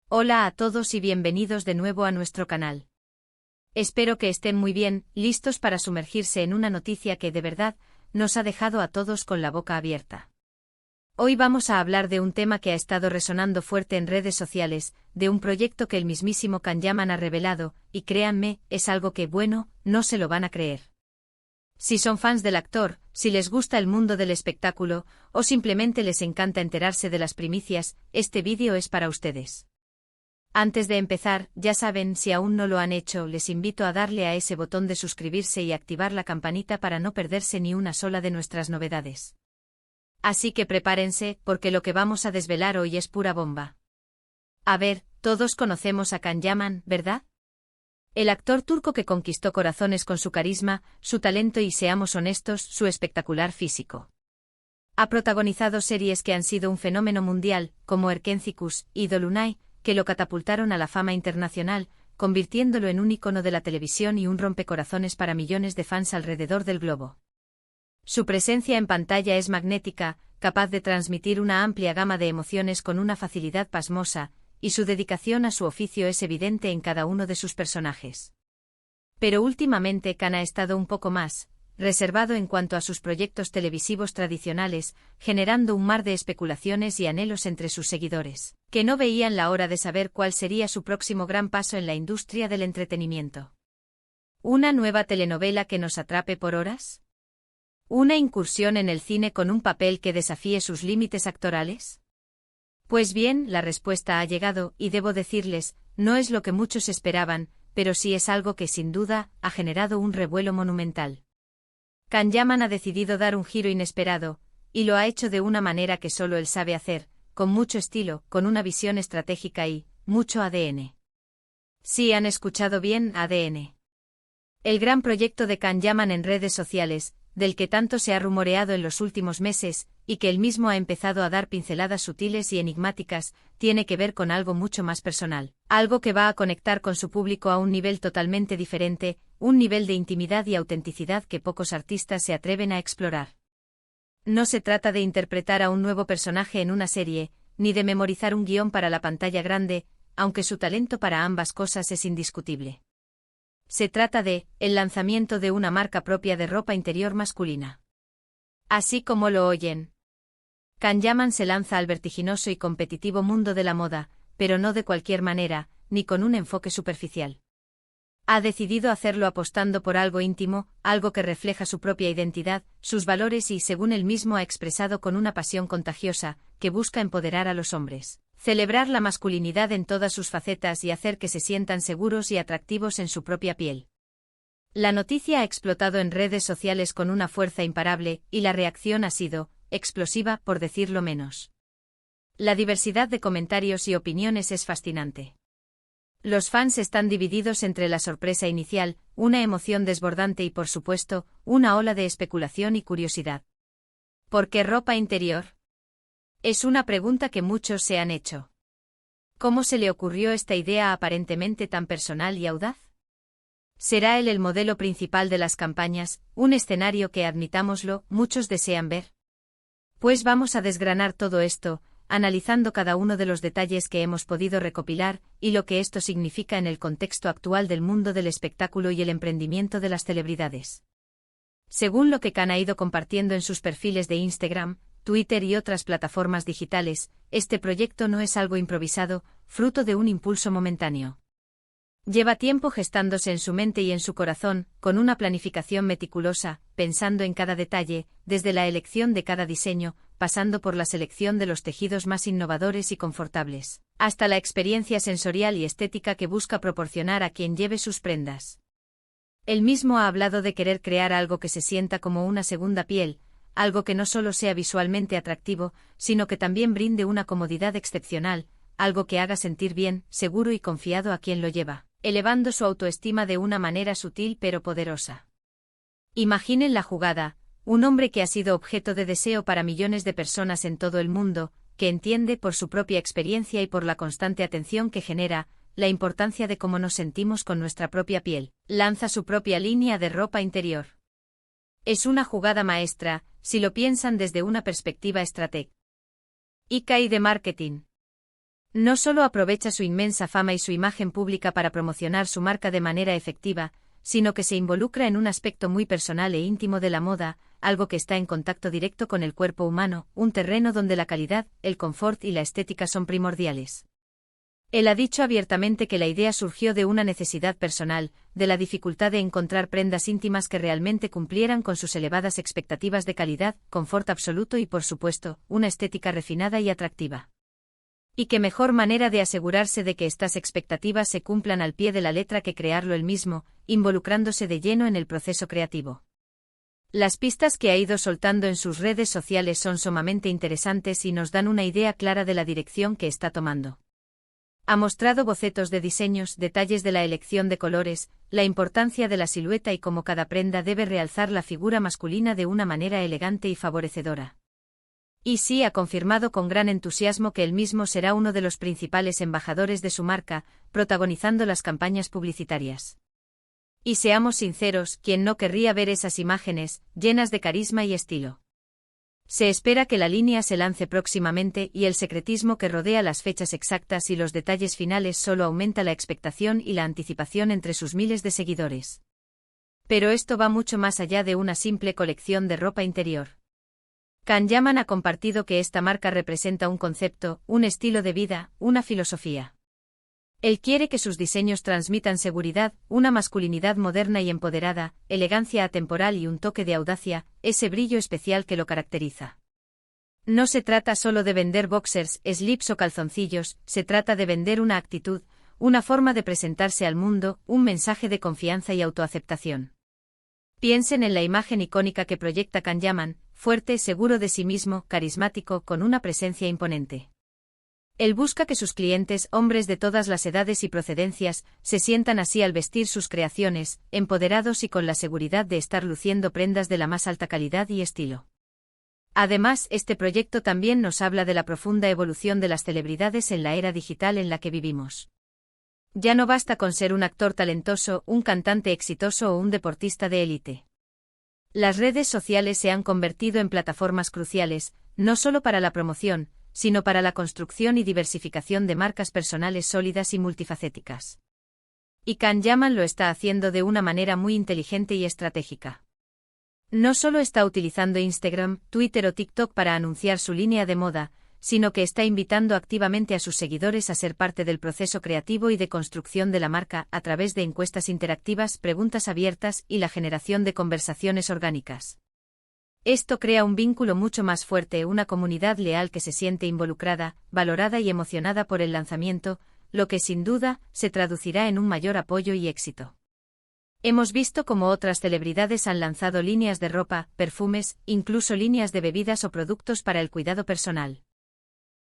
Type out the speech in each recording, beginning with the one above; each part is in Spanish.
Hola a todos y bienvenidos de nuevo a nuestro canal. Espero que estén muy bien, listos para sumergirse en una noticia que de verdad nos ha dejado a todos con la boca abierta. Hoy vamos a hablar de un tema que ha estado resonando fuerte en redes sociales, de un proyecto que el mismísimo Can Yaman ha revelado, y créanme, es algo que, bueno, no se lo van a creer. Si son fans del actor, si les gusta el mundo del espectáculo, o simplemente les encanta enterarse de las primicias, este vídeo es para ustedes. Antes de empezar, ya saben, si aún no lo han hecho, les invito a darle a ese botón de suscribirse y activar la campanita para no perderse ni una sola de nuestras novedades. Así que prepárense, porque lo que vamos a desvelar hoy es pura bomba. A ver, todos conocemos a Can Yaman, ¿verdad? El actor turco que conquistó corazones con su carisma, su talento y, seamos honestos, su espectacular físico. Ha protagonizado series que han sido un fenómeno mundial, como Erkencikus y Dolunay, que lo catapultaron a la fama internacional, convirtiéndolo en un ícono de la televisión y un rompecorazones para millones de fans alrededor del globo. Su presencia en pantalla es magnética, capaz de transmitir una amplia gama de emociones con una facilidad pasmosa, y su dedicación a su oficio es evidente en cada uno de sus personajes. Pero últimamente Can ha estado un poco más reservado en cuanto a sus proyectos televisivos tradicionales, generando un mar de especulaciones y anhelos entre sus seguidores, que no veían la hora de saber cuál sería su próximo gran paso en la industria del entretenimiento. ¿Una nueva telenovela que nos atrape por horas? ¿Una incursión en el cine con un papel que desafíe sus límites actorales? Pues bien, la respuesta ha llegado, y debo decirles, no es lo que muchos esperaban, pero sí es algo que sin duda ha generado un revuelo monumental. Can Yaman ha decidido dar un giro inesperado, y lo ha hecho de una manera que solo él sabe hacer, con mucho estilo, con una visión estratégica y mucho ADN. Sí, han escuchado bien, ADN. El gran proyecto de Can Yaman en redes sociales, del que tanto se ha rumoreado en los últimos meses, y que él mismo ha empezado a dar pinceladas sutiles y enigmáticas, tiene que ver con algo mucho más personal, algo que va a conectar con su público a un nivel totalmente diferente, un nivel de intimidad y autenticidad que pocos artistas se atreven a explorar. No se trata de interpretar a un nuevo personaje en una serie, ni de memorizar un guión para la pantalla grande, aunque su talento para ambas cosas es indiscutible. Se trata de el lanzamiento de una marca propia de ropa interior masculina. Así como lo oyen. Can Yaman se lanza al vertiginoso y competitivo mundo de la moda, pero no de cualquier manera, ni con un enfoque superficial. Ha decidido hacerlo apostando por algo íntimo, algo que refleja su propia identidad, sus valores y, según él mismo ha expresado, con una pasión contagiosa, que busca empoderar a los hombres, celebrar la masculinidad en todas sus facetas y hacer que se sientan seguros y atractivos en su propia piel. La noticia ha explotado en redes sociales con una fuerza imparable, y la reacción ha sido explosiva, por decirlo menos. La diversidad de comentarios y opiniones es fascinante. Los fans están divididos entre la sorpresa inicial, una emoción desbordante y, por supuesto, una ola de especulación y curiosidad. ¿Por qué ropa interior? Es una pregunta que muchos se han hecho. ¿Cómo se le ocurrió esta idea aparentemente tan personal y audaz? ¿Será él el modelo principal de las campañas, un escenario que, admitámoslo, muchos desean ver? Pues vamos a desgranar todo esto, analizando cada uno de los detalles que hemos podido recopilar, y lo que esto significa en el contexto actual del mundo del espectáculo y el emprendimiento de las celebridades. Según lo que Can ha ido compartiendo en sus perfiles de Instagram, Twitter y otras plataformas digitales, este proyecto no es algo improvisado, fruto de un impulso momentáneo. Lleva tiempo gestándose en su mente y en su corazón, con una planificación meticulosa, pensando en cada detalle, desde la elección de cada diseño, pasando por la selección de los tejidos más innovadores y confortables, hasta la experiencia sensorial y estética que busca proporcionar a quien lleve sus prendas. Él mismo ha hablado de querer crear algo que se sienta como una segunda piel, algo que no solo sea visualmente atractivo, sino que también brinde una comodidad excepcional, algo que haga sentir bien, seguro y confiado a quien lo lleva, elevando su autoestima de una manera sutil pero poderosa. Imaginen la jugada, un hombre que ha sido objeto de deseo para millones de personas en todo el mundo, que entiende por su propia experiencia y por la constante atención que genera, la importancia de cómo nos sentimos con nuestra propia piel, lanza su propia línea de ropa interior. Es una jugada maestra, si lo piensan desde una perspectiva estratégica y de marketing. No solo aprovecha su inmensa fama y su imagen pública para promocionar su marca de manera efectiva, sino que se involucra en un aspecto muy personal e íntimo de la moda, algo que está en contacto directo con el cuerpo humano, un terreno donde la calidad, el confort y la estética son primordiales. Él ha dicho abiertamente que la idea surgió de una necesidad personal, de la dificultad de encontrar prendas íntimas que realmente cumplieran con sus elevadas expectativas de calidad, confort absoluto y, por supuesto, una estética refinada y atractiva. Y qué mejor manera de asegurarse de que estas expectativas se cumplan al pie de la letra que crearlo él mismo, involucrándose de lleno en el proceso creativo. Las pistas que ha ido soltando en sus redes sociales son sumamente interesantes y nos dan una idea clara de la dirección que está tomando. Ha mostrado bocetos de diseños, detalles de la elección de colores, la importancia de la silueta y cómo cada prenda debe realzar la figura masculina de una manera elegante y favorecedora. Y sí ha confirmado con gran entusiasmo que él mismo será uno de los principales embajadores de su marca, protagonizando las campañas publicitarias. Y seamos sinceros, ¿quién no querría ver esas imágenes, llenas de carisma y estilo? Se espera que la línea se lance próximamente y el secretismo que rodea las fechas exactas y los detalles finales solo aumenta la expectación y la anticipación entre sus miles de seguidores. Pero esto va mucho más allá de una simple colección de ropa interior. Can Yaman ha compartido que esta marca representa un concepto, un estilo de vida, una filosofía. Él quiere que sus diseños transmitan seguridad, una masculinidad moderna y empoderada, elegancia atemporal y un toque de audacia, ese brillo especial que lo caracteriza. No se trata solo de vender boxers, slips o calzoncillos, se trata de vender una actitud, una forma de presentarse al mundo, un mensaje de confianza y autoaceptación. Piensen en la imagen icónica que proyecta Can Yaman, fuerte, seguro de sí mismo, carismático, con una presencia imponente. Él busca que sus clientes, hombres de todas las edades y procedencias, se sientan así al vestir sus creaciones, empoderados y con la seguridad de estar luciendo prendas de la más alta calidad y estilo. Además, este proyecto también nos habla de la profunda evolución de las celebridades en la era digital en la que vivimos. Ya no basta con ser un actor talentoso, un cantante exitoso o un deportista de élite. Las redes sociales se han convertido en plataformas cruciales, no solo para la promoción, sino para la construcción y diversificación de marcas personales sólidas y multifacéticas. Y Can Yaman lo está haciendo de una manera muy inteligente y estratégica. No solo está utilizando Instagram, Twitter o TikTok para anunciar su línea de moda, sino que está invitando activamente a sus seguidores a ser parte del proceso creativo y de construcción de la marca a través de encuestas interactivas, preguntas abiertas y la generación de conversaciones orgánicas. Esto crea un vínculo mucho más fuerte, una comunidad leal que se siente involucrada, valorada y emocionada por el lanzamiento, lo que sin duda se traducirá en un mayor apoyo y éxito. Hemos visto cómo otras celebridades han lanzado líneas de ropa, perfumes, incluso líneas de bebidas o productos para el cuidado personal.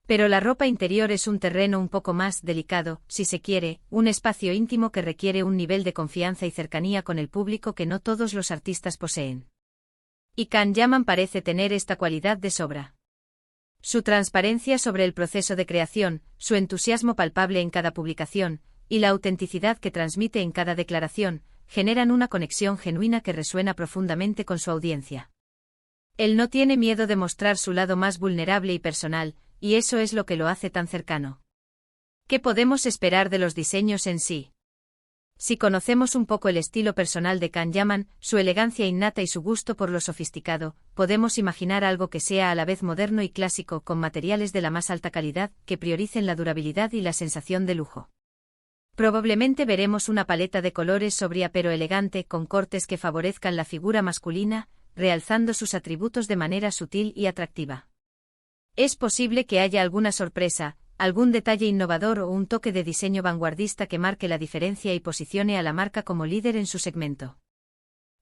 Pero la ropa interior es un terreno un poco más delicado, si se quiere, un espacio íntimo que requiere un nivel de confianza y cercanía con el público que no todos los artistas poseen. Y Can Yaman parece tener esta cualidad de sobra. Su transparencia sobre el proceso de creación, su entusiasmo palpable en cada publicación, y la autenticidad que transmite en cada declaración, generan una conexión genuina que resuena profundamente con su audiencia. Él no tiene miedo de mostrar su lado más vulnerable y personal, y eso es lo que lo hace tan cercano. ¿Qué podemos esperar de los diseños en sí? Si conocemos un poco el estilo personal de Can Yaman, su elegancia innata y su gusto por lo sofisticado, podemos imaginar algo que sea a la vez moderno y clásico, con materiales de la más alta calidad, que prioricen la durabilidad y la sensación de lujo. Probablemente veremos una paleta de colores sobria pero elegante, con cortes que favorezcan la figura masculina, realzando sus atributos de manera sutil y atractiva. Es posible que haya alguna sorpresa, algún detalle innovador o un toque de diseño vanguardista que marque la diferencia y posicione a la marca como líder en su segmento.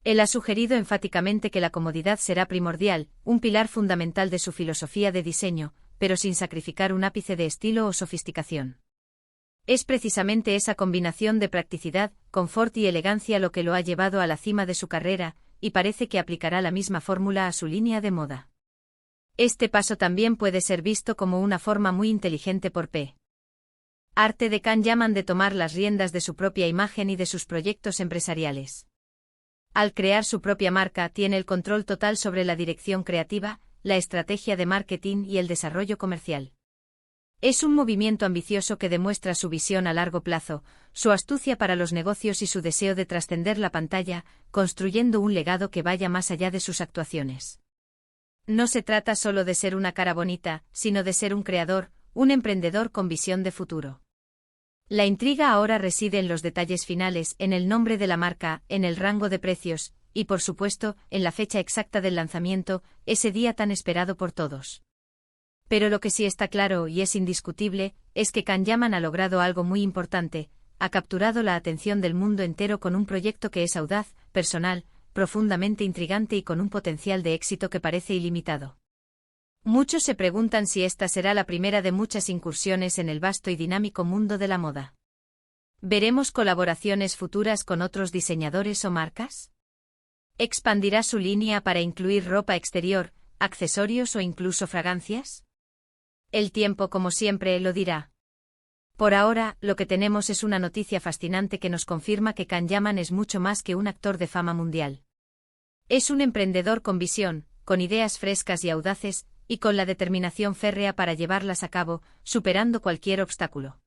Él ha sugerido enfáticamente que la comodidad será primordial, un pilar fundamental de su filosofía de diseño, pero sin sacrificar un ápice de estilo o sofisticación. Es precisamente esa combinación de practicidad, confort y elegancia lo que lo ha llevado a la cima de su carrera, y parece que aplicará la misma fórmula a su línea de moda. Este paso también puede ser visto como una forma muy inteligente por P. Arte de Can Yaman de tomar las riendas de su propia imagen y de sus proyectos empresariales. Al crear su propia marca, tiene el control total sobre la dirección creativa, la estrategia de marketing y el desarrollo comercial. Es un movimiento ambicioso que demuestra su visión a largo plazo, su astucia para los negocios y su deseo de trascender la pantalla, construyendo un legado que vaya más allá de sus actuaciones. No se trata solo de ser una cara bonita, sino de ser un creador, un emprendedor con visión de futuro. La intriga ahora reside en los detalles finales, en el nombre de la marca, en el rango de precios, y por supuesto, en la fecha exacta del lanzamiento, ese día tan esperado por todos. Pero lo que sí está claro y es indiscutible, es que Can-Yaman ha logrado algo muy importante, ha capturado la atención del mundo entero con un proyecto que es audaz, personal, profundamente intrigante y con un potencial de éxito que parece ilimitado. Muchos se preguntan si esta será la primera de muchas incursiones en el vasto y dinámico mundo de la moda. ¿Veremos colaboraciones futuras con otros diseñadores o marcas? ¿Expandirá su línea para incluir ropa exterior, accesorios o incluso fragancias? El tiempo, como siempre, lo dirá. Por ahora, lo que tenemos es una noticia fascinante que nos confirma que Can-Yaman es mucho más que un actor de fama mundial. Es un emprendedor con visión, con ideas frescas y audaces, y con la determinación férrea para llevarlas a cabo, superando cualquier obstáculo.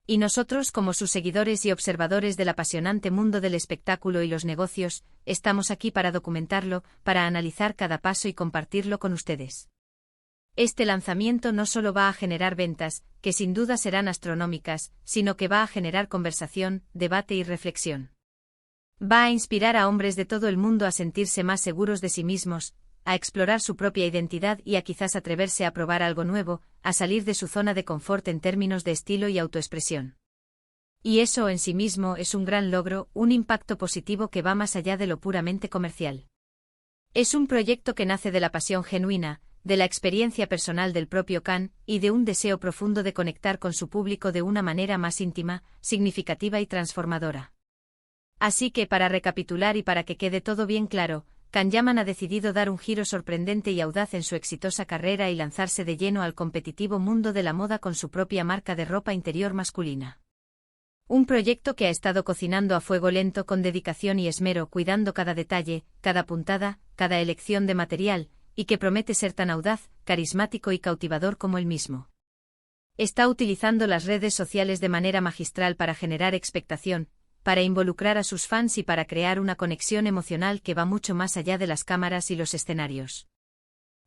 Y nosotros, como sus seguidores y observadores del apasionante mundo del espectáculo y los negocios, estamos aquí para documentarlo, para analizar cada paso y compartirlo con ustedes. Este lanzamiento no solo va a generar ventas, que sin duda serán astronómicas, sino que va a generar conversación, debate y reflexión. Va a inspirar a hombres de todo el mundo a sentirse más seguros de sí mismos, a explorar su propia identidad y a quizás atreverse a probar algo nuevo, a salir de su zona de confort en términos de estilo y autoexpresión. Y eso en sí mismo es un gran logro, un impacto positivo que va más allá de lo puramente comercial. Es un proyecto que nace de la pasión genuina, de la experiencia personal del propio Can, y de un deseo profundo de conectar con su público de una manera más íntima, significativa y transformadora. Así que para recapitular y para que quede todo bien claro, Can-Yaman ha decidido dar un giro sorprendente y audaz en su exitosa carrera y lanzarse de lleno al competitivo mundo de la moda con su propia marca de ropa interior masculina. Un proyecto que ha estado cocinando a fuego lento con dedicación y esmero, cuidando cada detalle, cada puntada, cada elección de material, y que promete ser tan audaz, carismático y cautivador como él mismo. Está utilizando las redes sociales de manera magistral para generar expectación, para involucrar a sus fans y para crear una conexión emocional que va mucho más allá de las cámaras y los escenarios.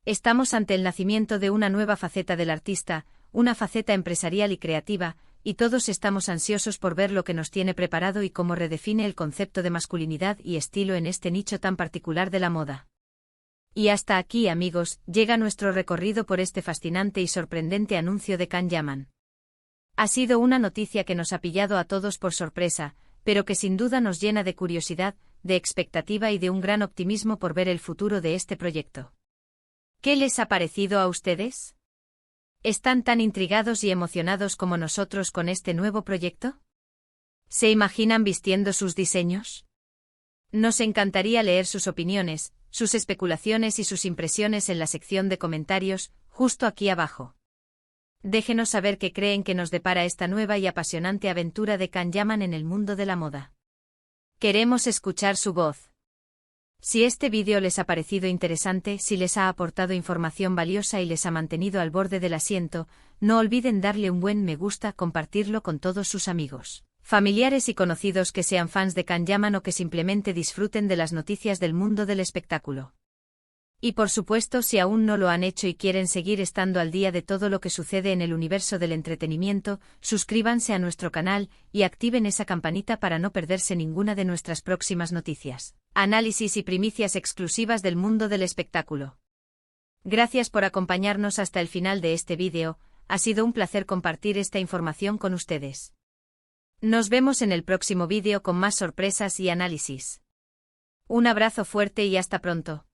Estamos ante el nacimiento de una nueva faceta del artista, una faceta empresarial y creativa, y todos estamos ansiosos por ver lo que nos tiene preparado y cómo redefine el concepto de masculinidad y estilo en este nicho tan particular de la moda. Y hasta aquí, amigos, llega nuestro recorrido por este fascinante y sorprendente anuncio de Can-Yaman. Ha sido una noticia que nos ha pillado a todos por sorpresa, pero que sin duda nos llena de curiosidad, de expectativa y de un gran optimismo por ver el futuro de este proyecto. ¿Qué les ha parecido a ustedes? ¿Están tan intrigados y emocionados como nosotros con este nuevo proyecto? ¿Se imaginan vistiendo sus diseños? Nos encantaría leer sus opiniones, sus especulaciones y sus impresiones en la sección de comentarios, justo aquí abajo. Déjenos saber qué creen que nos depara esta nueva y apasionante aventura de Can-Yaman en el mundo de la moda. Queremos escuchar su voz. Si este vídeo les ha parecido interesante, si les ha aportado información valiosa y les ha mantenido al borde del asiento, no olviden darle un buen me gusta, compartirlo con todos sus amigos, familiares y conocidos que sean fans de Can-Yaman o que simplemente disfruten de las noticias del mundo del espectáculo. Y por supuesto, si aún no lo han hecho y quieren seguir estando al día de todo lo que sucede en el universo del entretenimiento, suscríbanse a nuestro canal y activen esa campanita para no perderse ninguna de nuestras próximas noticias, análisis y primicias exclusivas del mundo del espectáculo. Gracias por acompañarnos hasta el final de este vídeo, ha sido un placer compartir esta información con ustedes. Nos vemos en el próximo vídeo con más sorpresas y análisis. Un abrazo fuerte y hasta pronto.